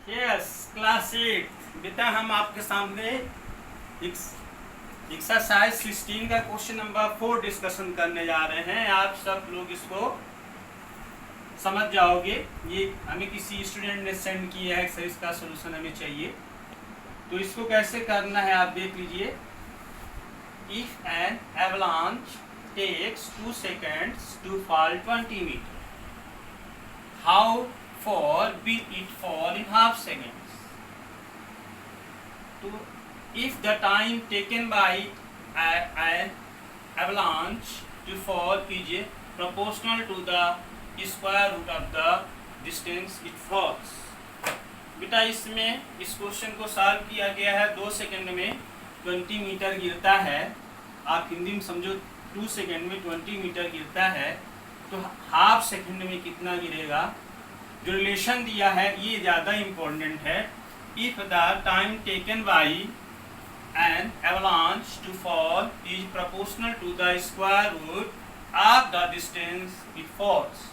Yes class 8 बेटा हम आपके सामने एक्सरसाइज 16 का क्वेश्चन नंबर 4 डिस्कशन करने जा रहे हैं। आप सब लोग इसको समझ जाओगे। ये हमें किसी स्टूडेंट ने सेंड किया है, इसका सलूशन हमें चाहिए। तो इसको कैसे करना है आप देख लीजिए। If an avalanche takes 2 seconds to fall 20 meter, how far will it fall in half seconds? So, if the time taken by an avalanche to fall is proportional to the square root of the distance it falls. बेटा इसमें इस question को solve किया गया है। 2 second में 20 metre गिरता है। आप हिंदी में समझो, 2 सेकंड में 20 मीटर गिरता है तो हाफ सेकंड में कितना गिरेगा। जो रिलेशन दिया है ये ज़्यादा इम्पोर्टेंट है। If the time taken by an avalanche to fall is proportional to the square root of the distance it falls.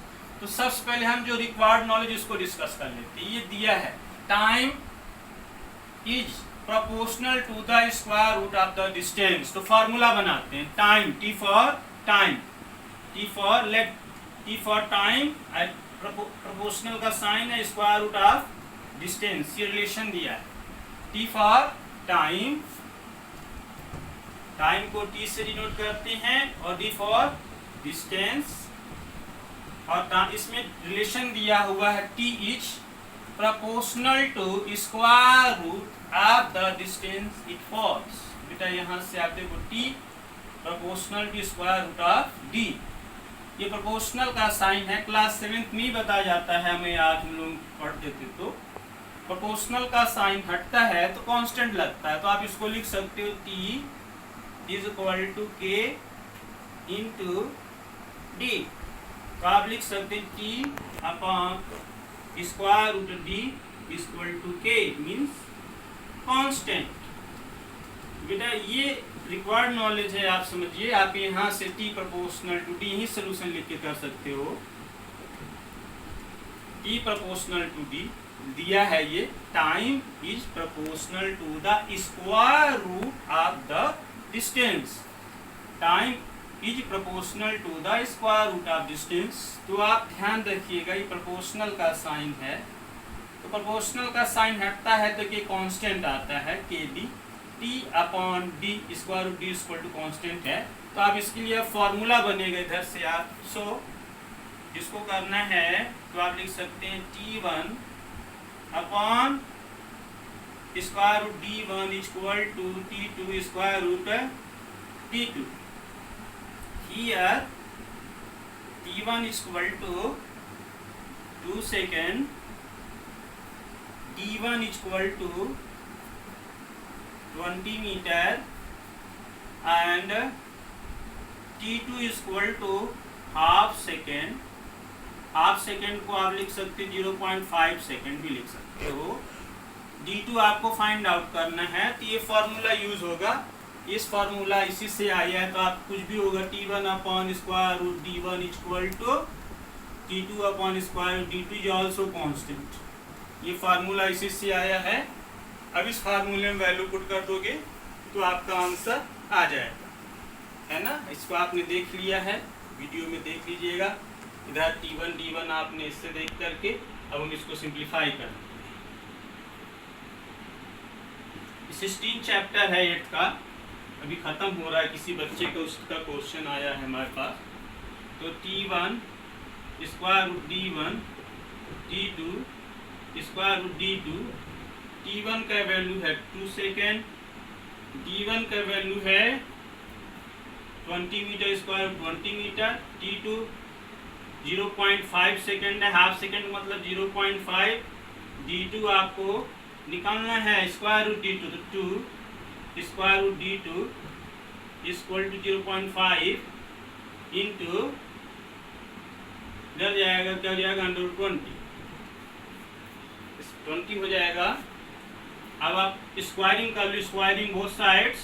तो सबसे पहले हम जो रिक्वायर्ड नॉलेज इसको डिस्कस कर लेते हैं। ये दिया है time is proportional to the square root of the distance. तो फॉर्मूला बनाते हैं। Time, T for time, T for let, T for time, proportional का साइन है स्क्वायर रूट ऑफ डिस्टेंस। ये रिलेशन दिया है। टी फॉर टाइम, टाइम को T से डिनोट करते हैं और डी फॉर डिस्टेंस। और इसमें रिलेशन दिया हुआ है T is proportional to square root of the distance it falls. बेटा यहाँ से आप देखो T proportional to square root of D. ये प्रोपोर्शनल का साइन है। क्लास 7th में ही बताया जाता है, हमें आज हम लोग पढ़ते थे। तो प्रोपोर्शनल का साइन हटता है तो कांस्टेंट लगता है। तो आप इसको लिख सकते हो T is equal to K into D. तो आप लिख सकते हैं T upon square root D equal to K, means constant. बेटा ये रिक्वायर्ड नॉलेज है, आप समझिए। आप यहाँ से टी प्रोपोर्शनल टू डी ही सोल्यूशन लिख के कर सकते हो। टी प्रोपोर्शनल टू डी दिया है ये। Time is proportional to the square root of the distance. Time is proportional to the square root of distance. तो आप ध्यान रखिएगा, ये प्रोपोर्शनल का साइन है। तो प्रोपोर्शनल का साइन हटता है तो ये कांस्टेंट आता है के D. T upon D square root D equal to constant है। तो आप इसके लिए फॉर्मूला बनेगा इधर से आप। सो जिसको करना है तो आप लिख सकते हैं T1 upon square root D1 equal to T2 square root D2। Here T1 equal to 2 second, D1 equal to 20 metre and T2 equal to half second. Half second को आप लिख सकते हैं 0.5 सेकेंड भी लिख सकते हो। D2 आपको फाइंड आउट करना है तो ये फॉर्मूला यूज होगा। इस फॉर्मूला इसी से आया है। तो आप कुछ भी होगा T1 upon square root D1 equal to T2 upon square root D2 is also constant. ये फार्मूला इसी से आया है। अब इस फार्मूले में वैल्यू पुट कर दोगे तो आपका आंसर आ जाएगा, है ना। इसको आपने देख लिया है, वीडियो में देख लीजिएगा। इधर T1 D1 आपने इससे देख करके अब हम इसको सिंप्लीफाई करें। 16 चैप्टर है 8 का, अभी ख़त्म हो रहा है। किसी बच्चे का उसका क्वेश्चन आया है हमारे पास। तो T1 square root D1 T2 square root D2। T1 का वैल्यू है 2 सेकेंड, D1 का वैल्यू है 20 metre square 20 metre, T2 0.5 second है। हाफ सेकेंड मतलब 0.5। D2 आपको निकालना है स्क्वायर रूट D2। तो 2 square root D2 equal to 0.5 into इधर जाएगा, क्या हो जाएगा, अंडर 20 हो जाएगा। अब आप स्क्वायरिंग कर लो, स्क्वायरिंग बोथ साइड्स।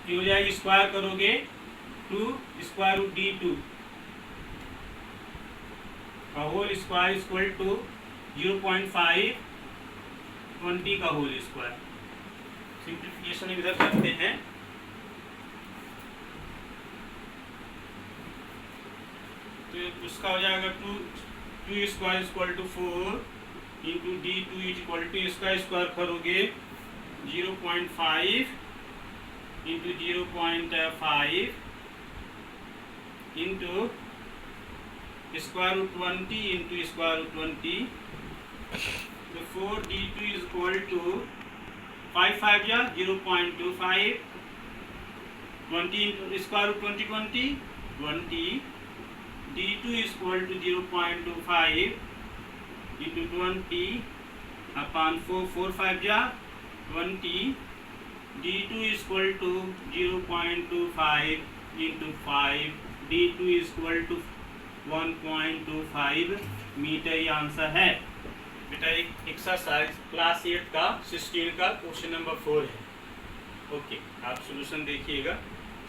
हो जाएगी, स्क्वायर करोगे 2 स्क्वायर रूट D2 का होल स्क्वायर इक्वल टू 0.5 20 का होल स्क्वायर। सिंप्लीफिकेशन इधर करते हैं। तो उसका हो जाएगा 2 square equal to 4 into D2 equal to इसका स्क्वायर करोगे 0.5 into 0.5 into square root 20 into square root 20। तो 4D2 इज इक्वल टू 5 5 या 0.25 20 into square root 20 20 D2 is equal to 0.25 into 20 upon 4 5 ja 20. D2 is equal to 0.25 into 5. D2 is equal to 1.25 metre. ये answer है बेटा। एक exercise class 8 का 16 का question number 4 है। Okay, आप सॉल्यूशन देखिएगा।